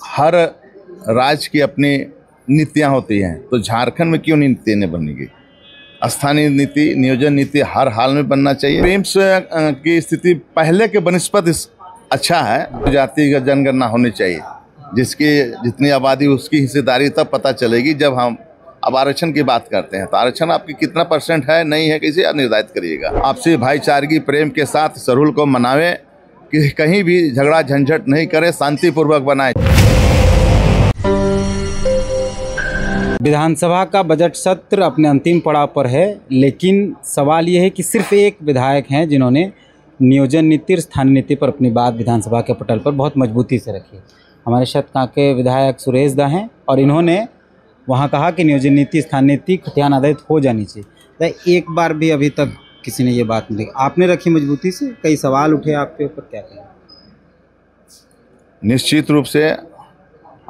हर राज्य की अपनी नीतियाँ होती हैं, तो झारखंड में क्यों नीति नहीं बनेगी? स्थानीय नीति, नियोजन नीति हर हाल में बनना चाहिए। एम्स की स्थिति पहले के बनस्पत अच्छा है। जातिगत जनगणना होनी चाहिए, जिसकी जितनी आबादी उसकी हिस्सेदारी तब पता चलेगी जब हम अब आरक्षण की बात करते हैं। तो आरक्षण आपकी कितना % है, नहीं है, कैसे निर्धारित करिएगा? आपसी भाईचारगी प्रेम के साथ सरूल को मनावे, कि कहीं भी झगड़ा झंझट नहीं करे, शांतिपूर्वक बनाए। विधानसभा का बजट सत्र अपने अंतिम पड़ाव पर है, लेकिन सवाल ये है कि सिर्फ एक विधायक हैं जिन्होंने नियोजन नीति और स्थानीय नीति पर अपनी बात विधानसभा के पटल पर बहुत मजबूती से रखी। हमारे शतकां के विधायक सुरेश दा हैं और इन्होंने वहाँ कहा कि नियोजन नीति स्थानीय नीति खतियान आधारित हो जानी चाहिए। तो एक बार भी अभी तक किसी ने ये बात नहीं रखी, आपने रखी मजबूती से। कई सवाल उठे आपके ऊपर, क्या कहें? निश्चित रूप से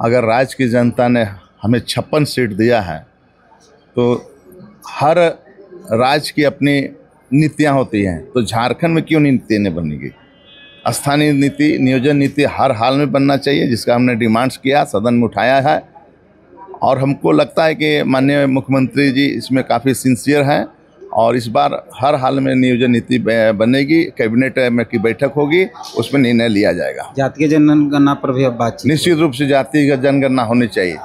अगर राज्य की जनता ने हमें 56 सीट दिया है, तो हर राज्य की अपनी नीतियाँ होती हैं, तो झारखंड में क्यों नीति नहीं बनेगी? स्थानीय नीति, नियोजन नीति हर हाल में बनना चाहिए, जिसका हमने डिमांड्स किया, सदन में उठाया है। और हमको लगता है कि माननीय मुख्यमंत्री जी इसमें काफ़ी सिंसियर हैं और इस बार हर हाल में नियोजन नीति बनेगी। कैबिनेट में की बैठक होगी, उसमें निर्णय लिया जाएगा। जातीय जनगणना पर भी अब बातचीत? निश्चित रूप से जातिगत जनगणना होनी चाहिए,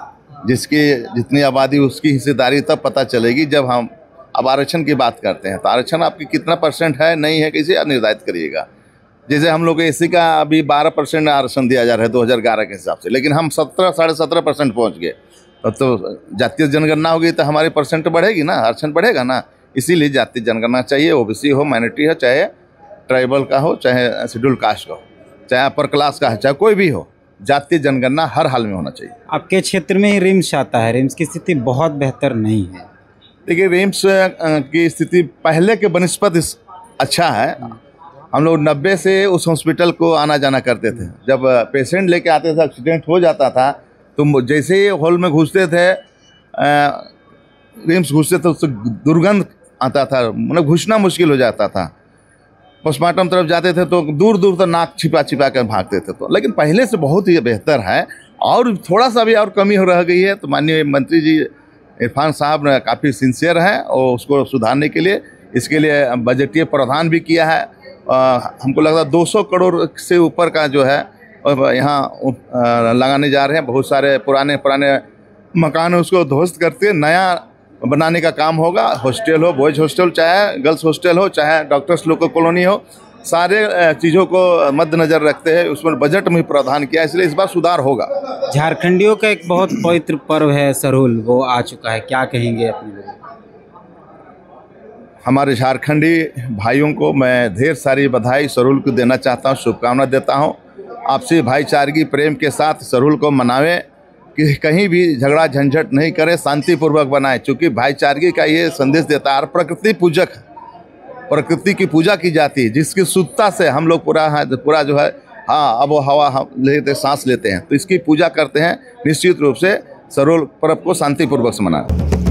जिसकी जितनी आबादी उसकी हिस्सेदारी तब पता चलेगी जब हम अब आरक्षण की बात करते हैं। तो आरक्षण आपकी कितना % है, नहीं है, कैसे निर्धारित करिएगा? जैसे हम लोग एसी का अभी 12% आरक्षण दिया जा रहा है 2011 के हिसाब से, लेकिन हम 17 साढ़े 17% पहुँच गए। तो जातीय जनगणना होगी तो हमारी % बढ़ेगी ना, आरक्षण बढ़ेगा ना। इसीलिए जातीय जनगणना चाहिए, ओबीसी हो, माइनॉरिटी हो, चाहे ट्राइबल का हो, चाहे शेड्यूल कास्ट का हो, चाहे अपर क्लास का है, चाहे कोई भी हो, जातीय जनगणना हर हाल में होना चाहिए। आपके क्षेत्र में ही रिम्स आता है, रिम्स की स्थिति बहुत बेहतर नहीं है। देखिए, रिम्स की स्थिति पहले के बनस्पत अच्छा है। हम लोग 90 से उस हॉस्पिटल को आना जाना करते थे। जब पेशेंट लेके आते थे, एक्सीडेंट हो जाता था, तो जैसे ही हॉल में घुसते थे, रिम्स घुसते थे, उससे दुर्गंध आता था, मतलब घुसना मुश्किल हो जाता था। पोस्टमार्टम तरफ जाते थे तो दूर दूर तक नाक छिपा छिपा कर भागते थे। तो लेकिन पहले से बहुत ही बेहतर है, और थोड़ा सा भी और कमी हो रह गई है। तो माननीय मंत्री जी इरफान साहब ने काफ़ी सिंसियर हैं और उसको सुधारने के लिए, इसके लिए बजटीय प्रावधान भी किया है। हमको लगता है 200 करोड़ से ऊपर का जो है यहाँ लगाने जा रहे हैं। बहुत सारे पुराने मकान है, उसको ध्वस्त करके नया बनाने का काम होगा। हॉस्टल हो, बॉयज़ हॉस्टल, चाहे गर्ल्स हॉस्टल हो, चाहे डॉक्टर्स लोग कॉलोनी हो, सारे चीज़ों को मद्देनज़र रखते हैं उसमें बजट में प्रावधान किया, इसलिए इस बार सुधार होगा। झारखंडियों का एक बहुत पवित्र पर्व है सरूल, वो आ चुका है, क्या कहेंगे अपने लोगों? हमारे झारखंडी भाइयों को मैं ढेर सारी बधाई सरूल को देना चाहता हूँ, शुभकामना देता हूँ। आपसी भाईचारगी प्रेम के साथ सरूल को मनावे, कि कहीं भी झगड़ा झंझट नहीं करे, शांतिपूर्वक बनाए। चूँकि भाईचारगी का ये संदेश देता है। और प्रकृति पूजक है, प्रकृति की पूजा की जाती है, जिसकी शुद्धता से हम लोग पूरा जो है अब हवा हम लेते, सांस लेते हैं, तो इसकी पूजा करते हैं। निश्चित रूप से सरूल पर्व को शांतिपूर्वक से मनाएं।